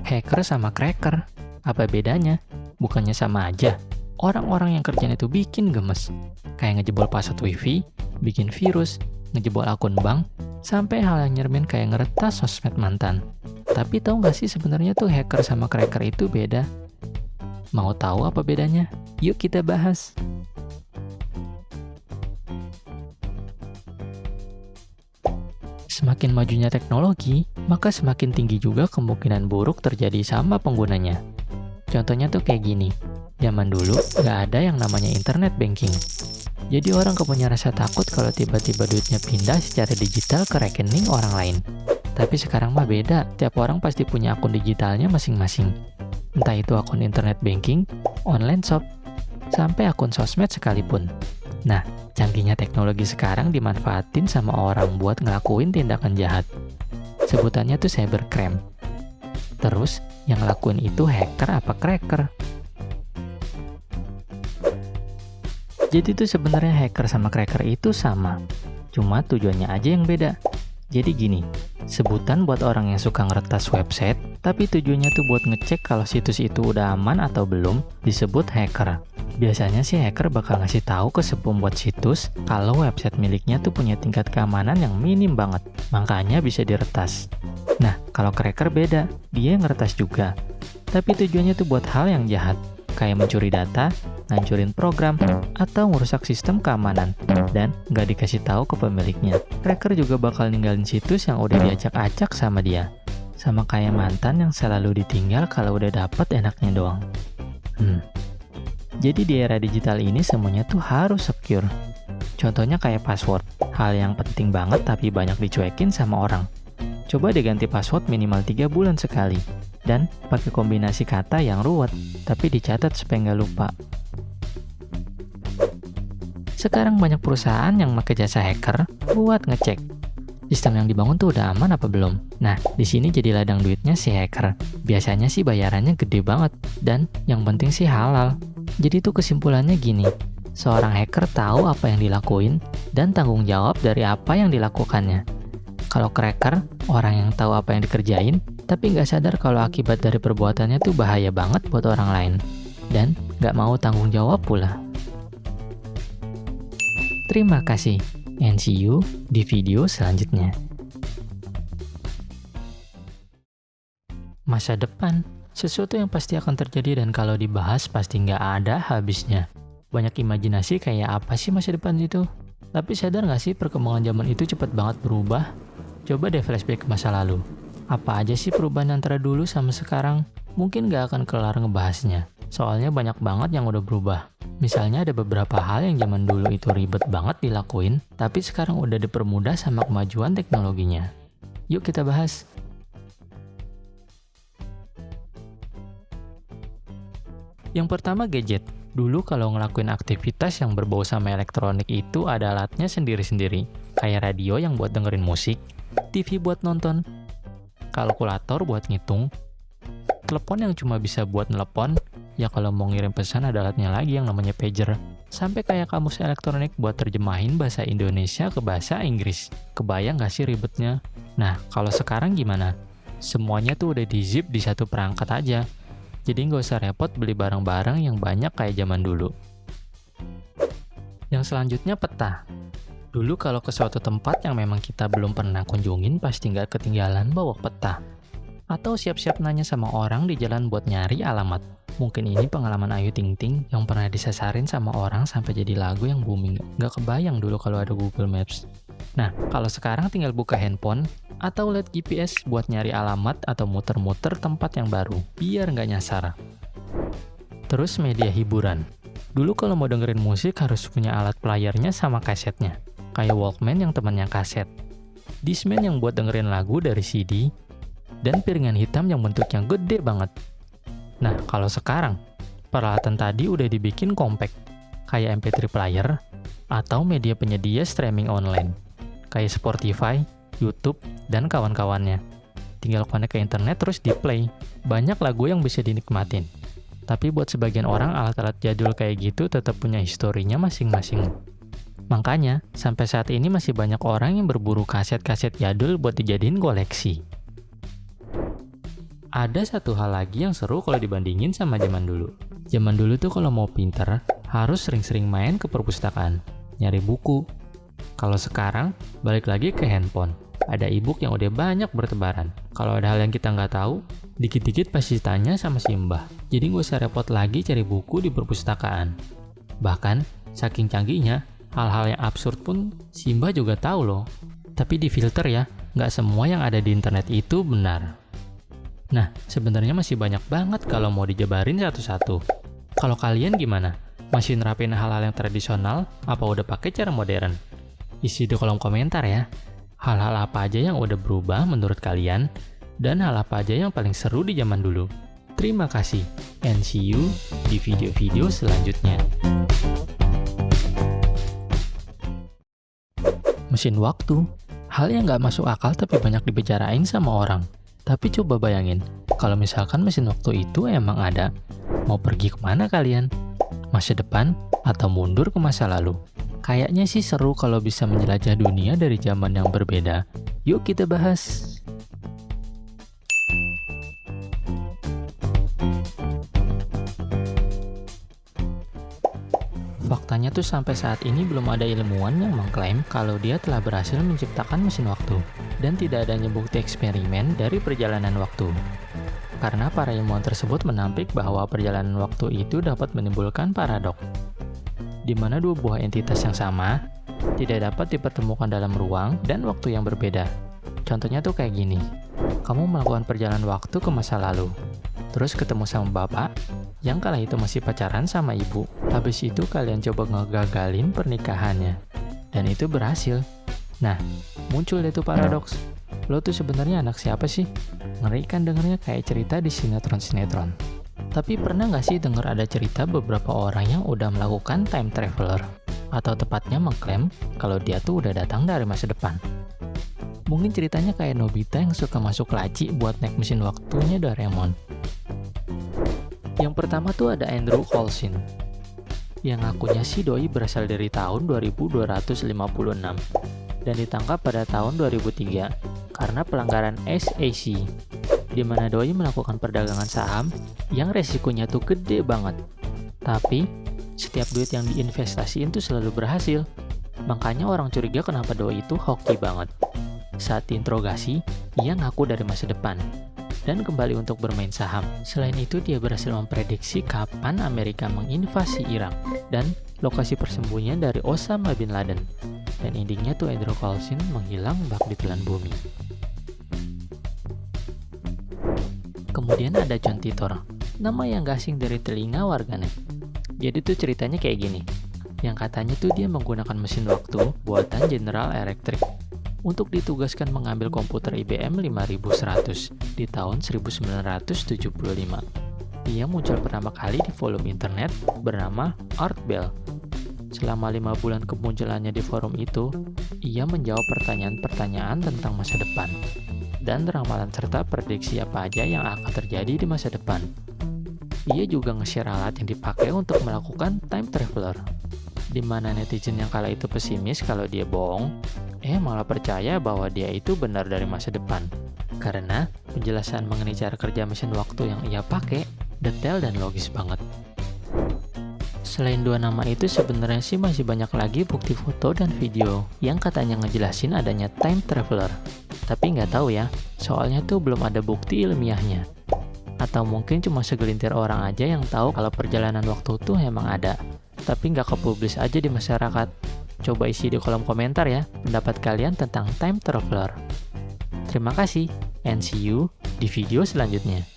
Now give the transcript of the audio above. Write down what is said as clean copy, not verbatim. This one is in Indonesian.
Hacker sama cracker, apa bedanya? Bukannya sama aja? Orang-orang yang kerjanya itu bikin gemes. Kayak ngejebol password wifi, bikin virus, ngejebol akun bank, sampai hal yang nyeremin kayak ngeretas sosmed mantan. Tapi tahu nggak sih sebenarnya tuh hacker sama cracker itu beda? Mau tahu apa bedanya? Yuk kita bahas. Semakin majunya teknologi, maka semakin tinggi juga kemungkinan buruk terjadi sama penggunanya. Contohnya tuh kayak gini, zaman dulu nggak ada yang namanya internet banking. Jadi orang punya rasa takut kalau tiba-tiba duitnya pindah secara digital ke rekening orang lain. Tapi sekarang mah beda, tiap orang pasti punya akun digitalnya masing-masing. Entah itu akun internet banking, online shop, sampai akun sosmed sekalipun. Nah, canggihnya teknologi sekarang dimanfaatin sama orang buat ngelakuin tindakan jahat. Sebutannya tuh cybercrime. Terus, yang ngelakuin itu hacker apa cracker? Jadi tuh sebenarnya hacker sama cracker itu sama. Cuma tujuannya aja yang beda. Jadi gini, sebutan buat orang yang suka ngeretas website, tapi tujuannya tuh buat ngecek kalau situs itu udah aman atau belum, disebut hacker. Biasanya sih hacker bakal ngasih tahu ke pembuat situs kalau website miliknya tuh punya tingkat keamanan yang minim banget, makanya bisa diretas. Nah, kalau cracker beda, dia ngeretas juga. Tapi tujuannya tuh buat hal yang jahat, kayak mencuri data, ngancurin program, atau ngerusak sistem keamanan, dan nggak dikasih tahu ke pemiliknya. Cracker juga bakal ninggalin situs yang udah diacak-acak sama dia. Sama kayak mantan yang selalu ditinggal kalau udah dapet enaknya doang. Jadi di era digital ini semuanya tuh harus secure. Contohnya kayak password, hal yang penting banget tapi banyak dicuekin sama orang. Coba diganti password minimal 3 bulan sekali. Dan pakai kombinasi kata yang ruwet, tapi dicatat supaya nggak lupa. Sekarang banyak perusahaan yang pakai jasa hacker buat ngecek sistem yang dibangun tuh udah aman apa belum. Nah, di sini jadi ladang duitnya si hacker. Biasanya sih bayarannya gede banget, dan yang penting sih halal. Jadi tuh kesimpulannya gini, seorang hacker tahu apa yang dilakuin dan tanggung jawab dari apa yang dilakukannya. Kalau cracker, orang yang tahu apa yang dikerjain, tapi nggak sadar kalau akibat dari perbuatannya tuh bahaya banget buat orang lain. Dan nggak mau tanggung jawab pula. Terima kasih, and see you di video selanjutnya. Masa depan, sesuatu yang pasti akan terjadi dan kalau dibahas pasti nggak ada habisnya. Banyak imajinasi kayak apa sih masa depan itu? Tapi sadar nggak sih perkembangan zaman itu cepat banget berubah? Coba deh flashback ke masa lalu. Apa aja sih perubahan antara dulu sama sekarang? Mungkin nggak akan kelar ngebahasnya. Soalnya banyak banget yang udah berubah. Misalnya ada beberapa hal yang zaman dulu itu ribet banget dilakuin, tapi sekarang udah dipermudah sama kemajuan teknologinya. Yuk kita bahas. Yang pertama gadget. Dulu kalau ngelakuin aktivitas yang berbau sama elektronik itu ada alatnya sendiri-sendiri. Kayak radio yang buat dengerin musik, TV buat nonton, kalkulator buat ngitung, telepon yang cuma bisa buat nelepon, ya kalau mau ngirim pesan ada alatnya lagi yang namanya pager. Sampai kayak kamus elektronik buat terjemahin bahasa Indonesia ke bahasa Inggris. Kebayang gak sih ribetnya? Nah, kalau sekarang gimana? Semuanya tuh udah di-zip di satu perangkat aja. Jadi nggak usah repot beli barang-barang yang banyak kayak zaman dulu. Yang selanjutnya peta. Dulu kalau ke suatu tempat yang memang kita belum pernah kunjungin, pasti nggak ketinggalan bawa peta. Atau siap-siap nanya sama orang di jalan buat nyari alamat. Mungkin ini pengalaman Ayu Ting Ting yang pernah disasarin sama orang sampai jadi lagu yang booming. Nggak kebayang dulu kalau ada Google Maps. Nah, kalau sekarang tinggal buka handphone, atau lihat GPS buat nyari alamat atau muter-muter tempat yang baru, biar nggak nyasar. Terus media hiburan. Dulu kalau mau dengerin musik harus punya alat playernya sama kasetnya. Kayak Walkman yang temannya kaset. Discman yang buat dengerin lagu dari CD. Dan piringan hitam yang bentuknya gede banget. Nah, kalau sekarang, peralatan tadi udah dibikin compact. Kayak MP3 player, atau media penyedia streaming online. Kayak Spotify, YouTube, dan kawan-kawannya. Tinggal connect ke internet terus di-play. Banyak lagu yang bisa dinikmatin. Tapi buat sebagian orang alat-alat jadul kayak gitu tetap punya historinya masing-masing. Makanya, sampai saat ini masih banyak orang yang berburu kaset-kaset jadul buat dijadiin koleksi. Ada satu hal lagi yang seru kalau dibandingin sama zaman dulu. Zaman dulu tuh kalau mau pinter, harus sering-sering main ke perpustakaan, nyari buku. Kalau sekarang, balik lagi ke handphone. Ada e-book yang udah banyak bertebaran. Kalau ada hal yang kita nggak tahu, dikit-dikit pasti tanya sama si Mbah. Jadi nggak usah repot lagi cari buku di perpustakaan. Bahkan, saking canggihnya, hal-hal yang absurd pun si Mbah juga tahu loh. Tapi difilter ya, nggak semua yang ada di internet itu benar. Nah, sebenarnya masih banyak banget kalau mau dijabarin satu-satu. Kalau kalian gimana? Masih nerapin hal-hal yang tradisional, apa udah pakai cara modern? Isi di kolom komentar ya. Hal-hal apa aja yang udah berubah menurut kalian, dan hal apa aja yang paling seru di zaman dulu. Terima kasih, and see you di video-video selanjutnya. Mesin waktu, hal yang nggak masuk akal tapi banyak dibicarain sama orang. Tapi coba bayangin, kalau misalkan mesin waktu itu emang ada, mau pergi kemana kalian? Masa depan atau mundur ke masa lalu? Kayaknya sih seru kalau bisa menjelajah dunia dari zaman yang berbeda. Yuk kita bahas! Faktanya tuh sampai saat ini belum ada ilmuwan yang mengklaim kalau dia telah berhasil menciptakan mesin waktu. Dan tidak adanya bukti eksperimen dari perjalanan waktu. Karena para ilmuwan tersebut menampik bahwa perjalanan waktu itu dapat menimbulkan paradok, di mana dua buah entitas yang sama tidak dapat dipertemukan dalam ruang dan waktu yang berbeda. Contohnya tuh kayak gini, kamu melakukan perjalanan waktu ke masa lalu, terus ketemu sama bapak yang kala itu masih pacaran sama ibu. Habis itu kalian coba ngegagalin pernikahannya, dan itu berhasil. Nah, muncul deh tuh paradoks. Lo tuh sebenarnya anak siapa sih? Ngeri kan dengernya kayak cerita di sinetron-sinetron. Tapi pernah nggak sih denger ada cerita beberapa orang yang udah melakukan time traveler? Atau tepatnya mengklaim kalau dia tuh udah datang dari masa depan. Mungkin ceritanya kayak Nobita yang suka masuk laci buat naik mesin waktunya Doraemon. Yang pertama tuh ada Andrew Coulson, yang ngakunya si doi berasal dari tahun 2256. Dan ditangkap pada tahun 2003 karena pelanggaran SEC, di mana doi melakukan perdagangan saham yang resikonya tuh gede banget. Tapi, setiap duit yang diinvestasiin tuh selalu berhasil. Makanya orang curiga kenapa doi itu hoki banget. Saat diinterogasi, ia ngaku dari masa depan dan kembali untuk bermain saham. Selain itu, dia berhasil memprediksi kapan Amerika menginvasi Irak dan lokasi persembunyian dari Osama bin Laden. Dan endingnya tuh Andrew Coulson menghilang bak di telan bumi. Kemudian ada John Titor, nama yang gak asing dari telinga warganet. Jadi tuh ceritanya kayak gini, yang katanya tuh dia menggunakan mesin waktu buatan General Electric untuk ditugaskan mengambil komputer IBM 5100 di tahun 1975. Ia muncul pertama kali di forum internet bernama Art Bell. Selama 5 bulan kemunculannya di forum itu, ia menjawab pertanyaan-pertanyaan tentang masa depan dan ramalan serta prediksi apa aja yang akan terjadi di masa depan. Ia juga nge-share alat yang dipakai untuk melakukan time traveler, di mana netizen yang kala itu pesimis kalau dia bohong, malah percaya bahwa dia itu benar dari masa depan. Karena penjelasan mengenai cara kerja mesin waktu yang ia pakai detail dan logis banget. Selain dua nama itu sebenarnya sih masih banyak lagi bukti foto dan video yang katanya ngejelasin adanya time traveler. Tapi nggak tahu ya, soalnya tuh belum ada bukti ilmiahnya. Atau mungkin cuma segelintir orang aja yang tahu kalau perjalanan waktu tuh emang ada, tapi nggak kepublis aja di masyarakat. Coba isi di kolom komentar ya pendapat kalian tentang time traveler. Terima kasih, and see you di video selanjutnya.